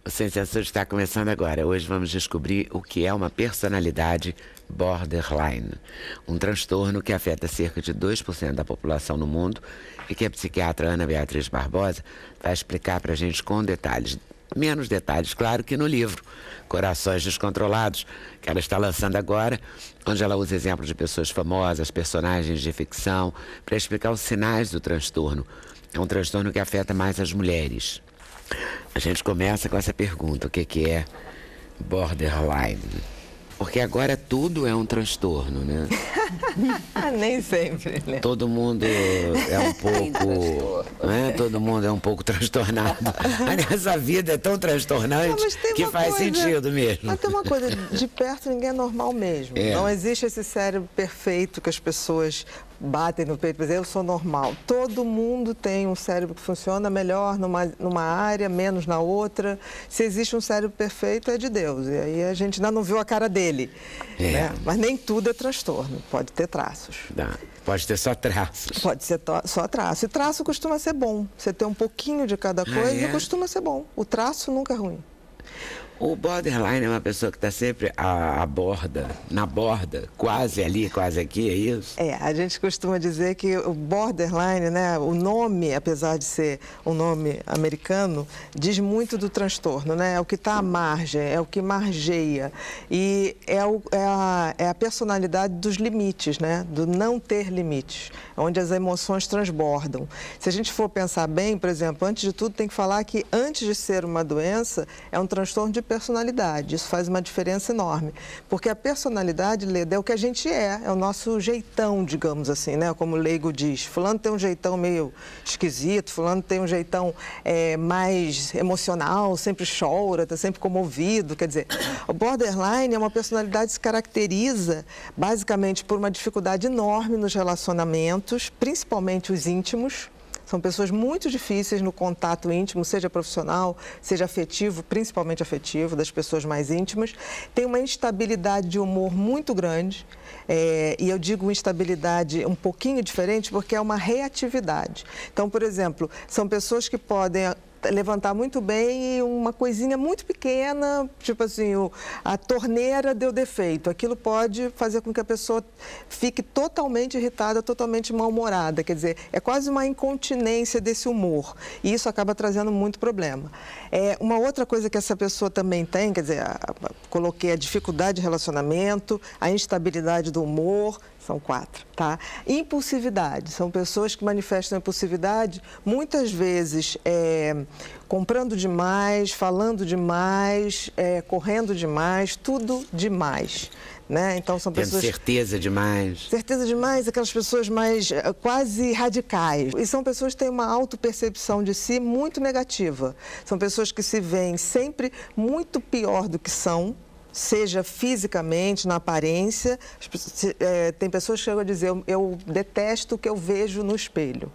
O Ciência Sul está começando agora. Hoje vamos descobrir o que é uma personalidade borderline, um transtorno que afeta cerca de 2% da população no mundo e que a psiquiatra Ana Beatriz Barbosa vai explicar para a gente com detalhes. Menos detalhes, claro, que no livro Corações Descontrolados, que ela está lançando agora, onde ela usa exemplos de pessoas famosas, personagens de ficção, para explicar os sinais do transtorno. É um transtorno que afeta mais as mulheres. A gente começa com essa pergunta: o que é borderline? Porque agora tudo é um transtorno, né? Nem sempre, né? Todo mundo é um pouco, né? Todo mundo é um pouco transtornado. Aliás, a vida é tão transtornante que faz sentido mesmo. Mas tem uma coisa, de perto ninguém é normal mesmo. É. Não existe esse cérebro perfeito que as pessoas batem no peito e dizem, eu sou normal. Todo mundo tem um cérebro que funciona melhor numa área, menos na outra. Se existe um cérebro perfeito, é de Deus. E aí a gente ainda não viu a cara dele. É. Né? Mas nem tudo é transtorno, pode ter traços. Pode ter só traços. Pode ser só traço. E traço costuma ser bom. Você ter um pouquinho de cada coisa costuma ser bom. O traço nunca é ruim. O borderline é uma pessoa que está sempre na borda, quase ali, quase aqui, é isso? É, a gente costuma dizer que o borderline, né, o nome, apesar de ser um nome americano, diz muito do transtorno, né? É o que está à margem, é o que margeia. E é a personalidade dos limites, né? Do não ter limites, onde as emoções transbordam. Se a gente for pensar bem, por exemplo, antes de tudo tem que falar que antes de ser uma doença, é um transtorno de personalidade. Isso faz uma diferença enorme. Porque a personalidade, Leda, é o que a gente é o nosso jeitão, digamos assim, né? Como o leigo diz. Fulano tem um jeitão meio esquisito, fulano tem um jeitão mais emocional, sempre chora, está sempre comovido. Quer dizer, o borderline é uma personalidade que se caracteriza basicamente por uma dificuldade enorme nos relacionamentos, principalmente os íntimos. São pessoas muito difíceis no contato íntimo, seja profissional, seja afetivo, principalmente afetivo, das pessoas mais íntimas. Tem uma instabilidade de humor muito grande, e eu digo instabilidade um pouquinho diferente porque é uma reatividade. Então, por exemplo, são pessoas que podem levantar muito bem e uma coisinha muito pequena, tipo assim, a torneira deu defeito. Aquilo pode fazer com que a pessoa fique totalmente irritada, totalmente mal-humorada. Quer dizer, é quase uma incontinência desse humor. E isso acaba trazendo muito problema. Uma outra coisa que essa pessoa também tem, quer dizer, coloquei a dificuldade de relacionamento, a instabilidade do humor. São 4, tá? Impulsividade. São pessoas que manifestam impulsividade, muitas vezes comprando demais, falando demais, correndo demais, tudo demais. Né? Então, são pessoas... Tendo certeza demais. Certeza demais, aquelas pessoas mais quase radicais. E são pessoas que têm uma autopercepção de si muito negativa. São pessoas que se veem sempre muito pior do que são, seja fisicamente, na aparência. Tem pessoas que chegam a dizer, eu detesto o que eu vejo no espelho.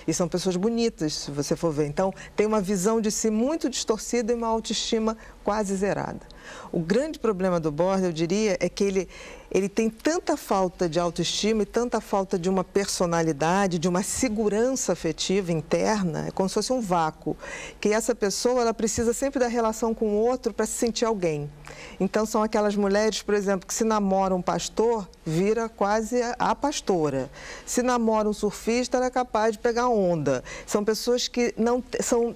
E são pessoas bonitas, se você for ver. Então, tem uma visão de si muito distorcida e uma autoestima quase zerada. O grande problema do border, eu diria, é que ele tem tanta falta de autoestima e tanta falta de uma personalidade, de uma segurança afetiva interna, é como se fosse um vácuo, que essa pessoa ela precisa sempre da relação com o outro para se sentir alguém. Então, são aquelas mulheres, por exemplo, que se namora um pastor, vira quase a pastora. Se namora um surfista, ela é capaz de pegar onda. São pessoas que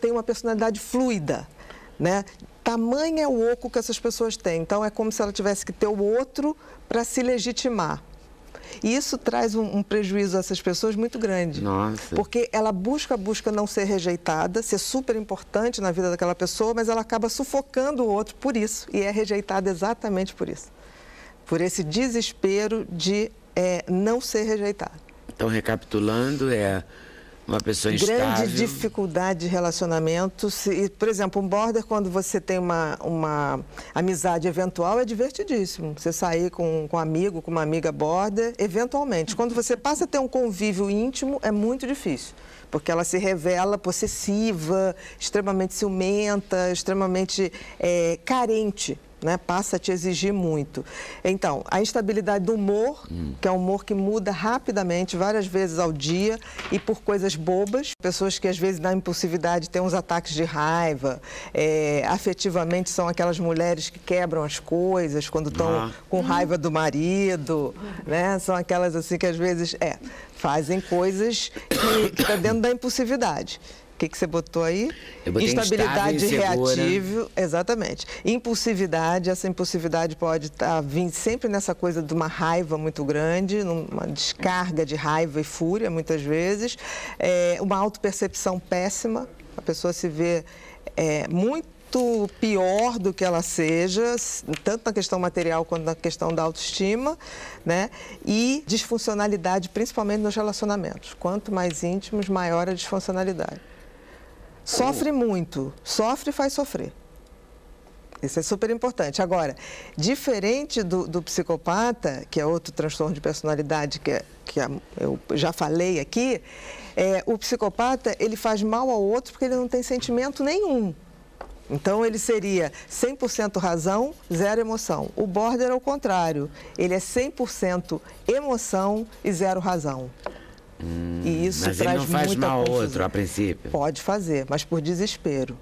têm uma personalidade fluida, né? Tamanho é o oco que essas pessoas têm. Então, é como se ela tivesse que ter o outro para se legitimar. E isso traz um prejuízo a essas pessoas muito grande. Nossa. Porque ela busca não ser rejeitada, ser super importante na vida daquela pessoa, mas ela acaba sufocando o outro por isso. E é rejeitada exatamente por isso. Por esse desespero de não ser rejeitada. Então, recapitulando, uma pessoa instável. Grande dificuldade de relacionamento. Por exemplo, um border, quando você tem uma amizade eventual, é divertidíssimo. Você sair com um amigo, com uma amiga border, eventualmente. Quando você passa a ter um convívio íntimo, é muito difícil. Porque ela se revela possessiva, extremamente ciumenta, extremamente carente. né? Passa a te exigir muito. Então, a instabilidade do humor, que é um humor que muda rapidamente, várias vezes ao dia, e por coisas bobas. Pessoas que, às vezes, na impulsividade, têm uns ataques de raiva. Afetivamente, são aquelas mulheres que quebram as coisas quando estão com raiva do marido, né? São aquelas, assim, que, às vezes, fazem coisas que estão dentro da impulsividade. O que você botou aí? Eu botei instabilidade reativa, exatamente. Impulsividade, essa impulsividade pode estar vindo sempre nessa coisa de uma raiva muito grande, uma descarga de raiva e fúria, muitas vezes. Uma autopercepção péssima, a pessoa se vê muito pior do que ela seja, tanto na questão material quanto na questão da autoestima, né? E disfuncionalidade, principalmente nos relacionamentos. Quanto mais íntimos, maior a disfuncionalidade. Sofre muito, sofre e faz sofrer. Isso é super importante. Agora, diferente do psicopata, que é outro transtorno de personalidade que eu já falei aqui, o psicopata, ele faz mal ao outro porque ele não tem sentimento nenhum. Então, ele seria 100% razão, 0 emoção. O border é o contrário. Ele é 100% emoção e 0 razão. E isso mas traz ele não faz muita mal ao confusão. outro, a princípio? Pode fazer, mas por desespero.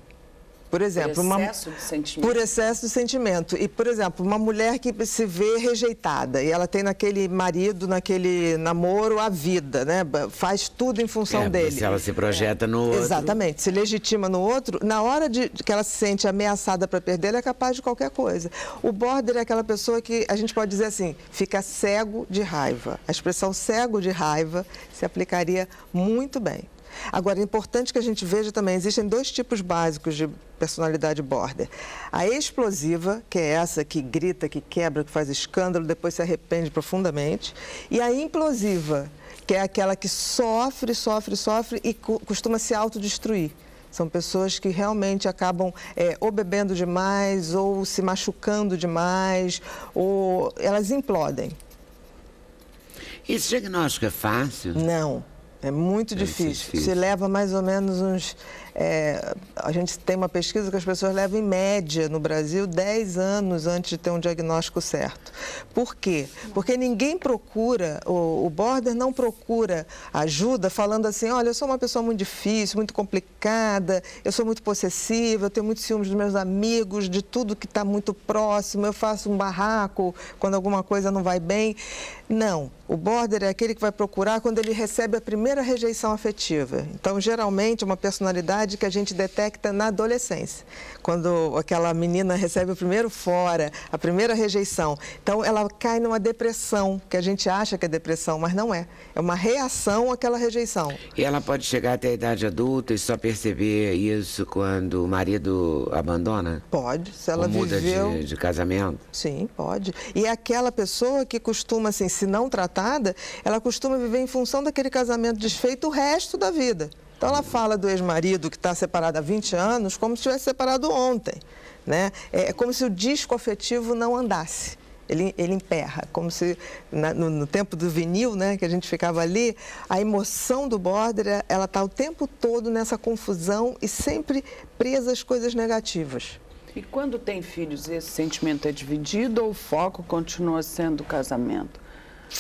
Por exemplo, por excesso de sentimento. Por excesso de sentimento. E, por exemplo, uma mulher que se vê rejeitada e ela tem naquele marido, naquele namoro, a vida, né? Faz tudo em função dele. Se ela se projeta no outro. Exatamente. Se legitima no outro, na hora que ela se sente ameaçada para perder, ela é capaz de qualquer coisa. O border é aquela pessoa que, a gente pode dizer assim, fica cego de raiva. A expressão cego de raiva se aplicaria muito bem. Agora, é importante que a gente veja também, existem 2 tipos básicos de personalidade border. A explosiva, que é essa que grita, que quebra, que faz escândalo, depois se arrepende profundamente. E a implosiva, que é aquela que sofre e costuma se autodestruir. São pessoas que realmente acabam ou bebendo demais, ou se machucando demais, ou elas implodem. Esse diagnóstico é fácil? Não. É muito difícil. Se leva mais ou menos uns... a gente tem uma pesquisa que as pessoas levam, em média, no Brasil, 10 anos antes de ter um diagnóstico certo. Por quê? Porque ninguém procura, o border não procura ajuda falando assim, olha, eu sou uma pessoa muito difícil, muito complicada, eu sou muito possessiva, eu tenho muitos ciúmes dos meus amigos, de tudo que está muito próximo, eu faço um barraco quando alguma coisa não vai bem. Não. O border é aquele que vai procurar quando ele recebe a primeira rejeição afetiva. Então, geralmente, é uma personalidade que a gente detecta na adolescência. Quando aquela menina recebe o primeiro fora, a primeira rejeição. Então, ela cai numa depressão, que a gente acha que é depressão, mas não é. É uma reação àquela rejeição. E ela pode chegar até a idade adulta e só perceber isso quando o marido abandona? Pode, se ela muda viveu... de casamento? Sim, pode. E é aquela pessoa que costuma, assim, se não tratada, ela costuma viver em função daquele casamento desfeito o resto da vida. Então, ela fala do ex-marido que está separado há 20 anos como se tivesse separado ontem, né? É como se o disco afetivo não andasse. Ele emperra, como se no tempo do vinil, né, que a gente ficava ali, a emoção do border, ela está o tempo todo nessa confusão e sempre presa às coisas negativas. E quando tem filhos, esse sentimento é dividido ou o foco continua sendo o casamento?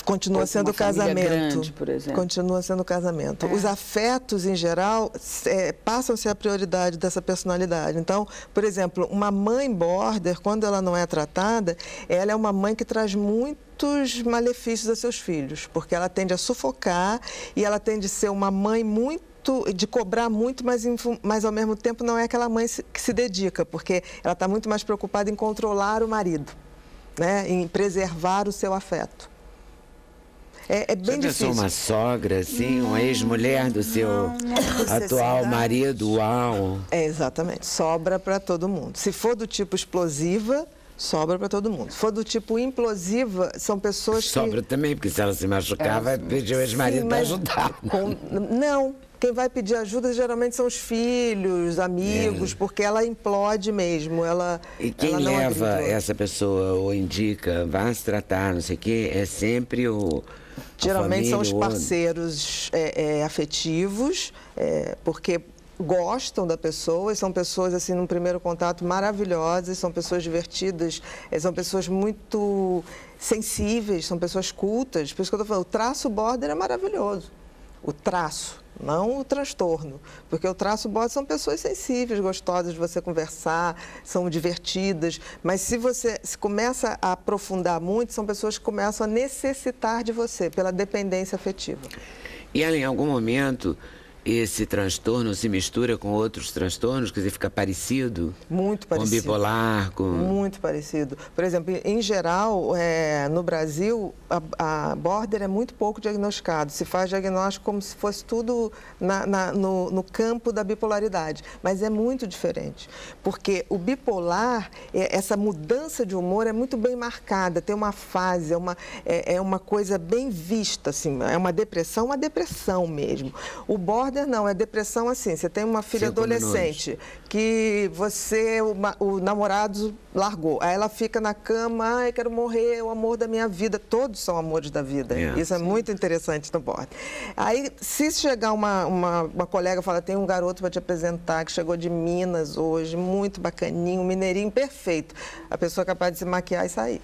Continua sendo o casamento. Grande, por exemplo. Continua sendo o casamento. Os afetos, em geral, passam a ser a prioridade dessa personalidade. Então, por exemplo, uma mãe border, quando ela não é tratada, ela é uma mãe que traz muitos malefícios a seus filhos, porque ela tende a sufocar e ela tende a ser uma mãe de cobrar muito, mas ao mesmo tempo não é aquela mãe que se dedica, porque ela está muito mais preocupada em controlar o marido, né? Em preservar o seu afeto. É bem difícil. Você uma sogra, assim, uma ex-mulher do seu atual marido? Uau! Exatamente. Sobra para todo mundo. Se for do tipo explosiva, sobra para todo mundo. Se for do tipo implosiva, são pessoas que... Sobra também, porque se ela se machucar, vai pedir o ex-marido para ajudar. Não. Quem vai pedir ajuda geralmente são os filhos, amigos, porque ela implode mesmo. E quem leva essa pessoa ou indica, vá se tratar, não sei o quê, é sempre o... Geralmente são os parceiros afetivos, porque gostam da pessoa, e são pessoas, assim, num primeiro contato, maravilhosas, são pessoas divertidas, são pessoas muito sensíveis, são pessoas cultas. Por isso que eu estou falando, o traço border é maravilhoso. O traço, não o transtorno. Porque o traço border são pessoas sensíveis, gostosas de você conversar, são divertidas. Mas se você começa a aprofundar muito, são pessoas que começam a necessitar de você, pela dependência afetiva. E ela, em algum momento, esse transtorno se mistura com outros transtornos? Quer dizer, fica parecido? Muito parecido. Com bipolar? Muito parecido. Por exemplo, em geral, no Brasil, a border é muito pouco diagnosticado. Se faz diagnóstico como se fosse tudo no campo da bipolaridade. Mas é muito diferente. Porque o bipolar, essa mudança de humor é muito bem marcada. Tem uma fase, é uma coisa bem vista, assim. É uma depressão mesmo. O border não, é depressão assim, você tem uma filha adolescente que o namorado largou, aí ela fica na cama, ai, quero morrer, é o amor da minha vida, todos são amores da vida, isso é muito interessante no border. Aí, se chegar uma colega e falar, tem um garoto para te apresentar que chegou de Minas hoje, muito bacaninho, mineirinho perfeito, a pessoa é capaz de se maquiar e sair.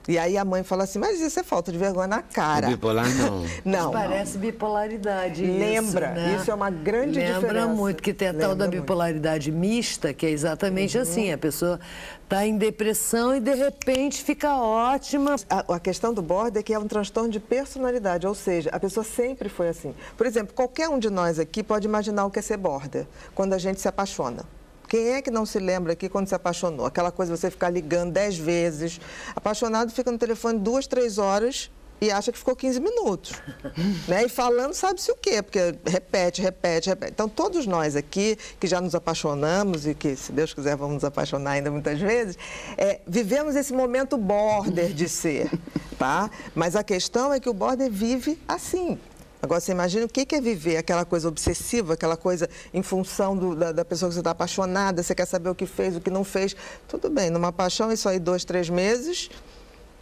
E aí a mãe fala assim, mas isso é falta de vergonha na cara. O bipolar não. Não. Parece bipolaridade. Lembra, isso, né? Isso é uma grande diferença. Lembra muito, que tem a tal da bipolaridade mista, que é exatamente assim, a pessoa está em depressão e de repente fica ótima. A questão do border é que é um transtorno de personalidade, ou seja, a pessoa sempre foi assim. Por exemplo, qualquer um de nós aqui pode imaginar o que é ser border, quando a gente se apaixona. Quem é que não se lembra aqui quando se apaixonou? Aquela coisa de você ficar ligando 10 vezes. Apaixonado fica no telefone 2, 3 horas e acha que ficou 15 minutos. Né? E falando sabe-se o quê, porque repete. Então, todos nós aqui, que já nos apaixonamos e que, se Deus quiser, vamos nos apaixonar ainda muitas vezes, vivemos esse momento border de ser, tá? Mas a questão é que o border vive assim. Agora, você imagina o que é viver aquela coisa obsessiva, aquela coisa em função da pessoa que você está apaixonada, você quer saber o que fez, o que não fez. Tudo bem, numa paixão, isso aí 2, 3 meses,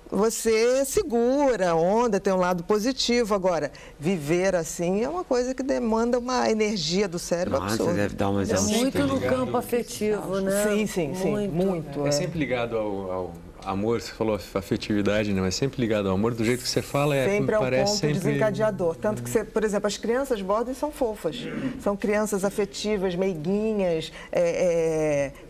você segura a onda, tem um lado positivo. Agora, viver assim é uma coisa que demanda uma energia do cérebro absurda. Deve dar umas muito no campo afetivo, né? Sim, muito. É sempre ligado ao amor, você falou afetividade, né? Mas sempre ligado ao amor, do jeito que você fala, sempre é um ponto sempre desencadeador. Tanto que, por exemplo, as crianças border são fofas. São crianças afetivas, meiguinhas,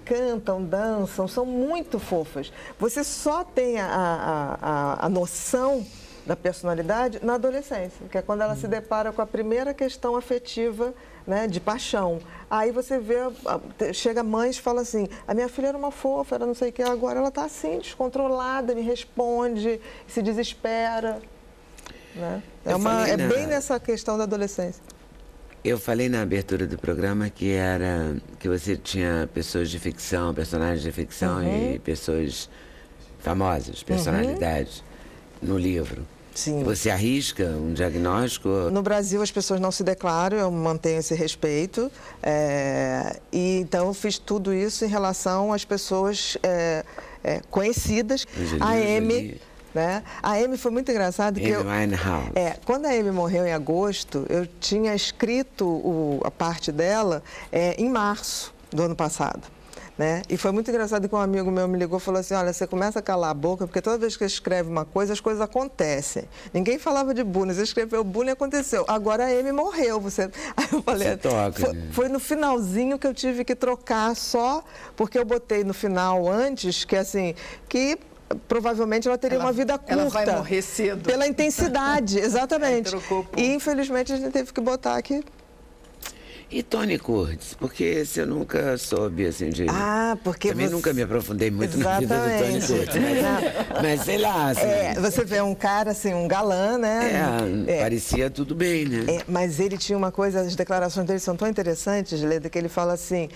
cantam, dançam, são muito fofas. Você só tem a noção da personalidade na adolescência, que é quando ela se depara com a primeira questão afetiva, né, de paixão. Aí você vê, chega mães e fala assim, a minha filha era uma fofa, era não sei o que, agora ela está assim, descontrolada, me responde, se desespera. Né? É bem nessa questão da adolescência. Eu falei na abertura do programa que você tinha pessoas de ficção, personagens de ficção e pessoas famosas, personalidades no livro. Sim. Você arrisca um diagnóstico? No Brasil, as pessoas não se declaram, eu mantenho esse respeito. E então, eu fiz tudo isso em relação às pessoas conhecidas. A Amy, né? A Amy foi muito engraçado. Quando a Amy morreu em agosto, eu tinha escrito a parte dela em março do ano passado. Né? E foi muito engraçado que um amigo meu me ligou e falou assim, olha, você começa a calar a boca, porque toda vez que você escreve uma coisa, as coisas acontecem. Ninguém falava de bullying, você escreveu bullying e aconteceu. Agora a Amy morreu. Aí eu falei, foi no finalzinho que eu tive que trocar só, porque eu botei no final antes, que assim, que provavelmente ela teria uma vida curta. Ela vai morrer cedo. Pela intensidade, exatamente. E infelizmente a gente teve que botar aqui. E Tony Curtis? Porque você nunca soube, assim, de... porque também nunca me aprofundei muito na vida do Tony Curtis. Mas sei lá, assim... você vê um cara, assim, um galã, né? Parecia tudo bem, né? Mas ele tinha uma coisa, as declarações dele são tão interessantes, Leda, que ele fala assim,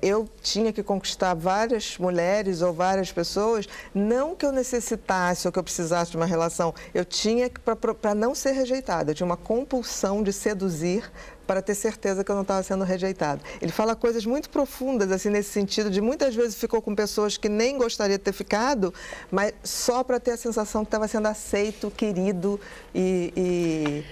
eu tinha que conquistar várias mulheres ou várias pessoas, não que eu necessitasse ou que eu precisasse de uma relação, eu tinha que, para não ser rejeitada, eu tinha uma compulsão de seduzir para ter certeza que eu não estava sendo rejeitado. Ele fala coisas muito profundas, assim, nesse sentido de muitas vezes ficou com pessoas que nem gostaria de ter ficado, mas só para ter a sensação que estava sendo aceito, querido e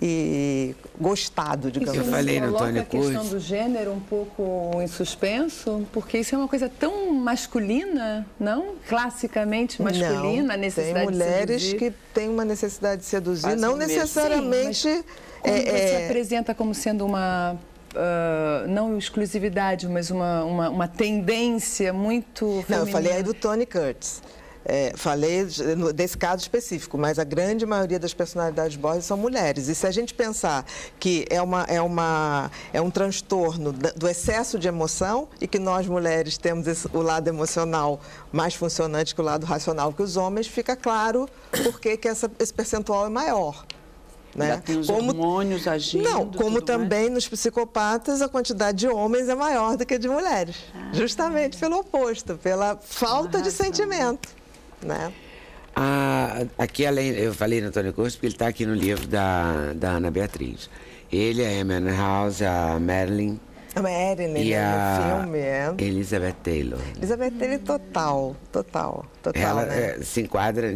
e gostado, digamos Isso assim. Eu falei no coloca Tony a questão Curtis. do gênero um pouco em suspenso, porque isso é uma coisa tão masculina, não? Classicamente masculina, a necessidade tem mulheres de seduzir. que têm uma necessidade de seduzir, Fazem não o mesmo. necessariamente... Sim, Quando você apresenta como sendo uma, não exclusividade, mas uma tendência muito feminina. Não, eu falei aí do Tony Curtis. Falei desse caso específico, mas a grande maioria das personalidades border são mulheres. E se a gente pensar que é um transtorno do excesso de emoção e que nós mulheres temos o lado emocional mais funcionante que o lado racional que os homens, fica claro por que esse percentual é maior. Né? Tem os hormônios agindo. Não, como também nos psicopatas a quantidade de homens é maior do que de mulheres. Justamente pelo oposto, pela falta de sentimento. Né? Aqui, além, eu falei no Tony Curtis porque ele está aqui no livro da Ana Beatriz. Ele, a Amy House, a Marilyn A Marilyn, e no filme, Elizabeth Taylor. Elizabeth Taylor total, Ela né? se enquadra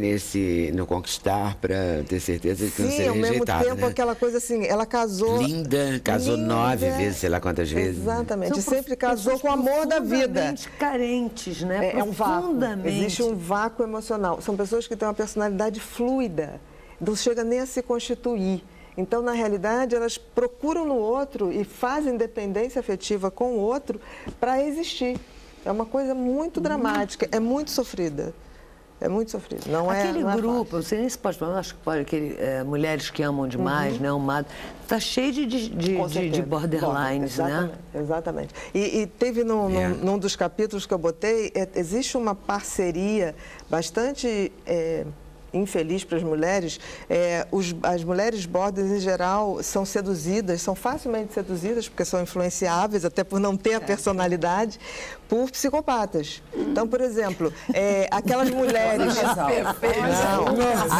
no conquistar para ter certeza de que não Sim, seria ao mesmo rejeitada. tempo, né? aquela coisa assim, ela casou... Linda, casou 9 vezes, sei lá quantas vezes. Exatamente, e sempre casou com o amor da vida. Profundamente carentes, né? É um vácuo, Profundamente. existe um vácuo emocional. São pessoas que têm uma personalidade fluida, não chega nem a se constituir. Então, na realidade, elas procuram no outro e fazem dependência afetiva com o outro para existir. É uma coisa muito dramática, é muito sofrida. É muito sofrido. Aquele não é grupo, fácil. não sei nem se pode falar, acho que pode, mulheres que amam demais, né, amado, está cheio de borderlines, né? Exatamente. E teve num dos capítulos que eu botei, existe uma parceria bastante infeliz para as mulheres. As mulheres border, em geral, são seduzidas, são facilmente seduzidas, porque são influenciáveis, até por não ter a personalidade, por psicopatas. Então, por exemplo, aquelas mulheres...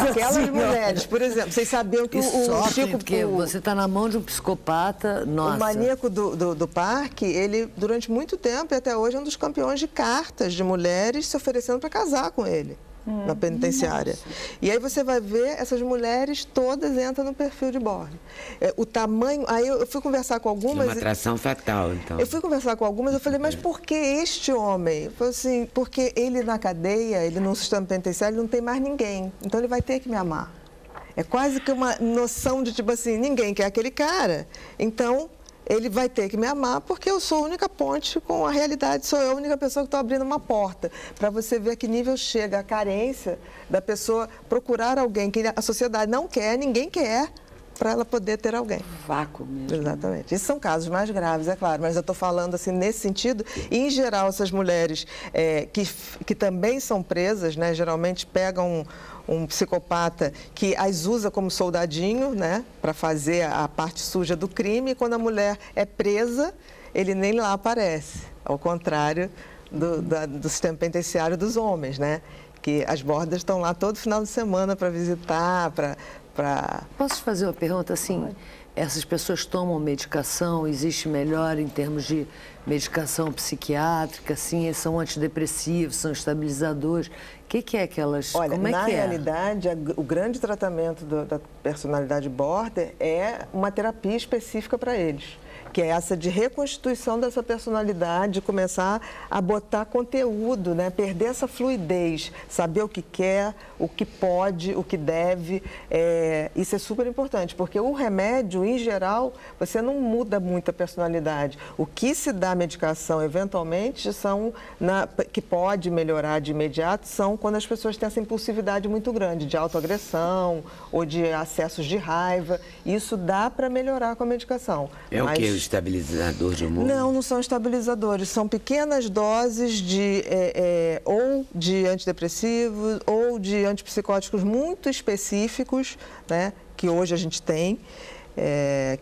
Aquelas mulheres, por exemplo, vocês sabiam que o Chico... Porque você está na mão de um psicopata, nossa. O maníaco do parque, ele, durante muito tempo e até hoje, é um dos campeões de cartas de mulheres se oferecendo para casar com ele. Na penitenciária. Nossa. E aí você vai ver, essas mulheres todas entram no perfil de border. O tamanho... Aí eu fui conversar com algumas... Uma atração fatal, então. Eu fui conversar com algumas, eu falei, mas por que este homem? Eu falei assim, porque ele na cadeia, ele num sistema penitenciário, ele não tem mais ninguém. Então ele vai ter que me amar. É quase que uma noção de tipo assim, ninguém quer aquele cara, então... ele vai ter que me amar porque eu sou a única ponte com a realidade, sou eu a única pessoa que estou abrindo uma porta. Para você ver a que nível chega a carência da pessoa procurar alguém que a sociedade não quer, ninguém quer, para ela poder ter alguém. Vácuo mesmo. Exatamente. Esses são casos mais graves, é claro, mas eu estou falando assim nesse sentido. E, em geral, essas mulheres que também são presas, né, geralmente pegam um psicopata que as usa como soldadinho, né, para fazer a parte suja do crime, e quando a mulher é presa, ele nem lá aparece, ao contrário do sistema penitenciário dos homens, né, que as bordas estão lá todo final de semana para visitar, para... Posso te fazer uma pergunta assim? Essas pessoas tomam medicação, existe melhor em termos de medicação psiquiátrica, assim, são antidepressivos, são estabilizadores. O que é que elas... Olha, como é na que realidade, o grande tratamento da personalidade border é uma terapia específica para eles, que é essa de reconstituição dessa personalidade, começar a botar conteúdo, né? Perder essa fluidez, saber o que quer, o que pode, o que deve. Isso é super importante, porque o remédio, em geral, você não muda muito a personalidade. O que se dá medicação, eventualmente, que pode melhorar de imediato, são quando as pessoas têm essa impulsividade muito grande, de autoagressão ou de acessos de raiva. Isso dá para melhorar com a medicação. É o que? Estabilizador de humor? Não são estabilizadores. São pequenas doses ou de antidepressivos ou de antipsicóticos muito específicos, né, que hoje a gente tem,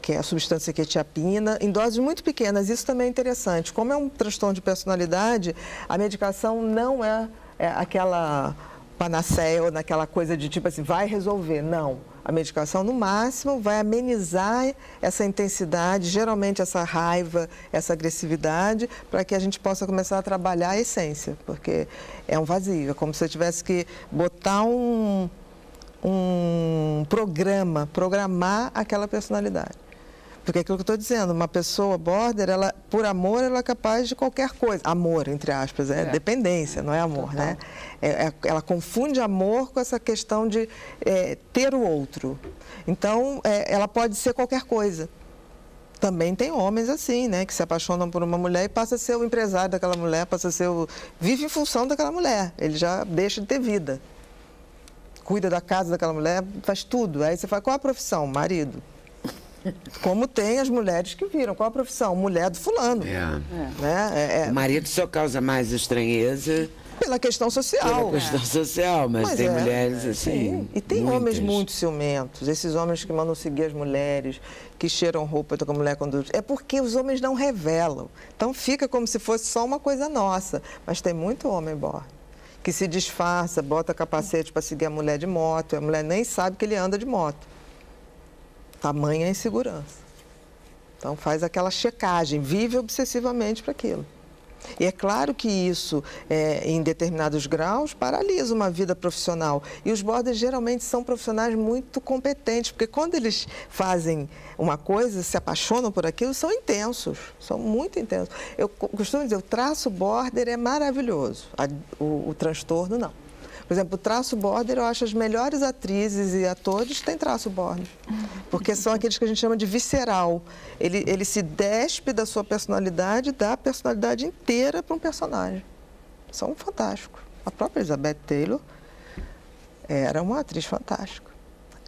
que é a substância quetiapina, em doses muito pequenas. Isso também é interessante. Como é um transtorno de personalidade, a medicação não é aquela panaceia ou naquela coisa de tipo assim, vai resolver. Não. A medicação, no máximo, vai amenizar essa intensidade, geralmente essa raiva, essa agressividade, para que a gente possa começar a trabalhar a essência, porque é um vazio. É como se eu tivesse que botar programar aquela personalidade. Porque é aquilo que eu estou dizendo, uma pessoa border, ela, por amor, ela é capaz de qualquer coisa. Amor, entre aspas, é dependência, não é amor, né? Ela confunde amor com essa questão de ter o outro. Então, ela pode ser qualquer coisa. Também tem homens assim, né? Que se apaixonam por uma mulher e passa a ser o empresário daquela mulher, passa a ser vive em função daquela mulher. Ele já deixa de ter vida. Cuida da casa daquela mulher, faz tudo. Aí você fala, qual a profissão? Marido. Como tem as mulheres que viram. Qual a profissão? Mulher do fulano. Né? O marido só causa mais estranheza... Pela questão social. Pela questão social, mas tem mulheres assim... Sim. E tem homens muito ciumentos. Esses homens que mandam seguir as mulheres, que cheiram roupa com a mulher quando... É porque os homens não revelam. Então fica como se fosse só uma coisa nossa. Mas tem muito homem border que se disfarça, bota capacete para seguir a mulher de moto. A mulher nem sabe que ele anda de moto. Tamanha insegurança. Então faz aquela checagem, vive obsessivamente para aquilo. E é claro que isso, em determinados graus, paralisa uma vida profissional. E os borders geralmente são profissionais muito competentes, porque quando eles fazem uma coisa, se apaixonam por aquilo, são intensos, são muito intensos. Eu costumo dizer, o traço border é maravilhoso, o transtorno não. Por exemplo, o traço border, eu acho as melhores atrizes e atores têm traço border. Porque são aqueles que a gente chama de visceral. Ele se despe da sua personalidade, dá a personalidade inteira para um personagem. São fantásticos. A própria Elizabeth Taylor era uma atriz fantástica.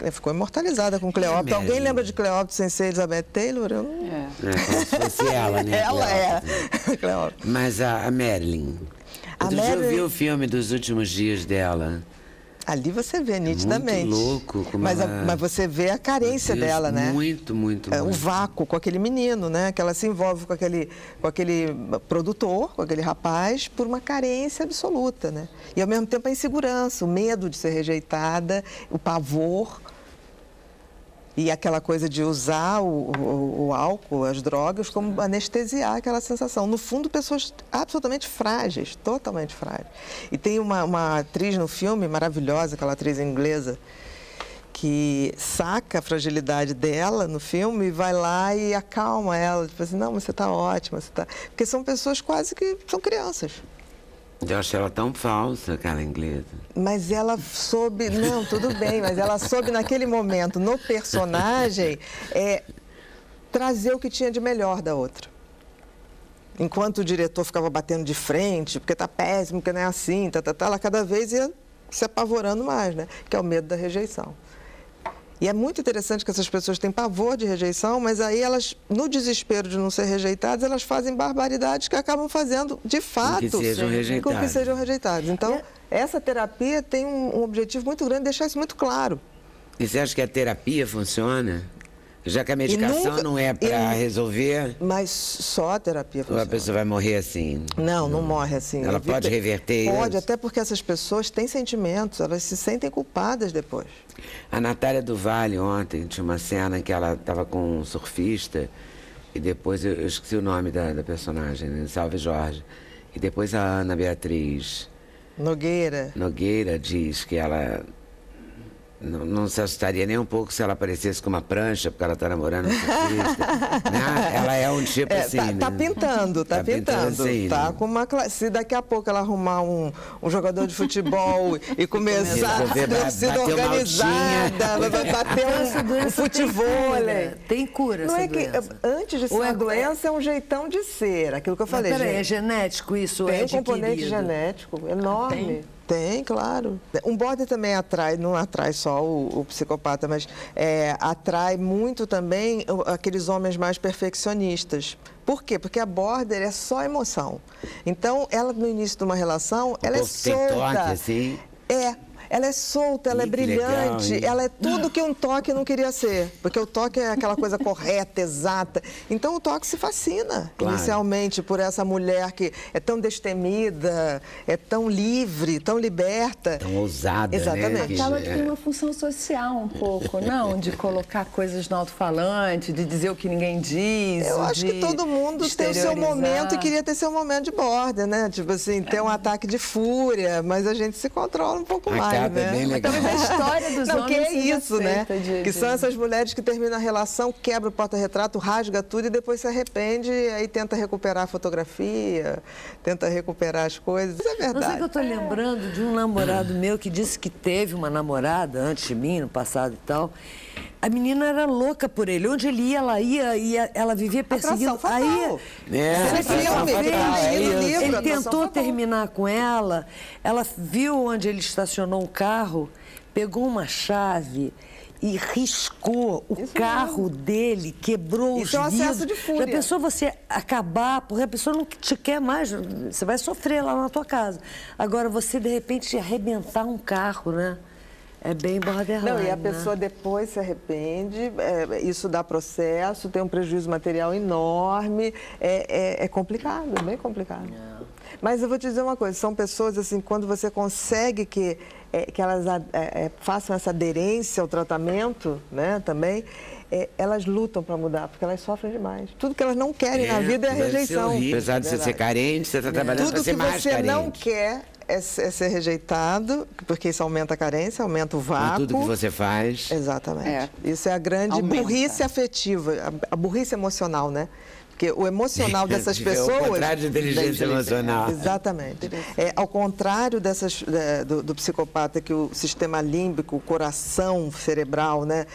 Ela ficou imortalizada com Cleópatra. Alguém lembra de Cleópatra sem ser Elizabeth Taylor? Eu não... como se fosse ela, né? Ela é. Cleópatra. Mas a Marilyn... Outro dia eu vi o filme dos últimos dias dela. Ali você vê nitidamente. Muito louco. Mas você vê a carência dela, né? Muito. O vácuo com aquele menino, né? Que ela se envolve com aquele produtor, com aquele rapaz, por uma carência absoluta, né? E ao mesmo tempo a insegurança, o medo de ser rejeitada, o pavor. E aquela coisa de usar o álcool, as drogas, como anestesiar aquela sensação. No fundo, pessoas absolutamente frágeis, totalmente frágeis. E tem uma atriz no filme maravilhosa, aquela atriz inglesa, que saca a fragilidade dela no filme e vai lá e acalma ela. Tipo assim, não, você está ótima, você tá... Porque são pessoas quase que são crianças. Eu acho ela tão falsa, aquela inglesa. Mas ela soube... Não, tudo bem, mas ela soube naquele momento, no personagem, trazer o que tinha de melhor da outra. Enquanto o diretor ficava batendo de frente, porque tá péssimo, porque não é assim, ela cada vez ia se apavorando mais, né? Que é o medo da rejeição. E é muito interessante que essas pessoas têm pavor de rejeição, mas aí elas, no desespero de não ser rejeitadas, elas fazem barbaridades que acabam fazendo, de fato, com que sejam rejeitadas. Então, essa terapia tem um objetivo muito grande, deixar isso muito claro. E você acha que a terapia funciona? Já que a medicação não é para resolver... Mas só a terapia funciona. Ou a pessoa vai morrer assim? Não morre assim. Ela pode reverter? Pode, até porque essas pessoas têm sentimentos, elas se sentem culpadas depois. A Natália do Vale, ontem, tinha uma cena que ela estava com um surfista e depois, eu esqueci o nome da personagem, né? Salve Jorge. E depois a Ana Beatriz Nogueira diz que ela... Não se assustaria nem um pouco se ela aparecesse com uma prancha, porque ela está namorando um surfista. Né? Ela é um tipo assim, tá pintando. Assim, tá com uma se daqui a pouco ela arrumar um jogador de futebol e começar a ser torcida organizada, vai bater um futevôlei. Tem cura essa doença? Antes de ser uma doença, é um jeitão de ser, aquilo que eu falei. Mas peraí, é genético isso? Tem um componente genético enorme. Tem, claro. Um border também atrai, não atrai só o psicopata, mas atrai muito também aqueles homens mais perfeccionistas. Por quê? Porque a border é só emoção. Então, ela no início de uma relação, ela é solta. Tem toque, assim? Ela é solta, ela é brilhante, legal, ela é tudo que um toque não queria ser. Porque o toque é aquela coisa correta, exata. Então o toque se fascina, inicialmente, por essa mulher que é tão destemida, é tão livre, tão liberta. Tão ousada, exatamente. Né? Acaba que tem uma função social um pouco, não? De colocar coisas no alto-falante, de dizer o que ninguém diz. Eu acho que todo mundo tem o seu momento e queria ter seu momento de border, né? Tipo assim, ter um ataque de fúria, mas a gente se controla um pouco mais. retrato é bem legal. Talvez a história dos Não, que homens é seja isso, né? feita Que são essas mulheres que terminam a relação, quebra o porta-retrato, rasga tudo e depois se arrepende e aí tenta recuperar a fotografia, tenta recuperar as coisas. Isso é verdade. Não sei que eu estou lembrando de um namorado meu que disse que teve uma namorada antes de mim, no passado e tal. A menina era louca por ele. Onde ele ia, ela vivia perseguindo. Atração fatal. Ele tentou terminar com ela. Ela viu onde ele estacionou o carro, pegou uma chave e riscou o carro dele, quebrou os vidros. Isso é um acesso de fúria. Já pensou você acabar, porque a pessoa não te quer mais, você vai sofrer lá na tua casa. Agora, você, de repente, arrebentar um carro, né? É bem borderline. Não, e a pessoa depois se arrepende, isso dá processo, tem um prejuízo material enorme, é complicado, é bem complicado. Mas eu vou te dizer uma coisa, são pessoas assim, quando você consegue que elas façam essa aderência ao tratamento, né, também, elas lutam para mudar, porque elas sofrem demais. Tudo que elas não querem na vida é a rejeição. Apesar de você ser carente, você está trabalhando para ser mais carente. Tudo que você não quer é ser rejeitado, porque isso aumenta a carência, aumenta o vácuo. Tudo que você faz. Exatamente. Isso é a grande burrice afetiva, a burrice emocional, né? Porque o emocional dessas pessoas... É o contrário de inteligência emocional. Exatamente. Ao contrário do psicopata, que o sistema límbico, o coração cerebral, né,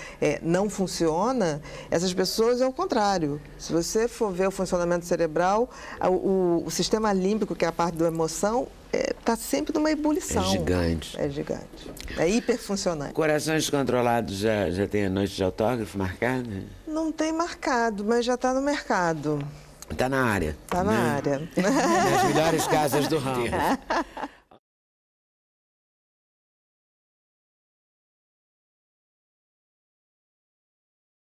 não funciona, essas pessoas é o contrário. Se você for ver o funcionamento cerebral, o sistema límbico, que é a parte da emoção, está sempre numa ebulição. É gigante. É gigante. É hiperfuncionante. Corações Controlados já tem a noite de autógrafo marcada? Não tem marcado, mas já está no mercado. Está na área. Está na área. Nas melhores casas do ramo.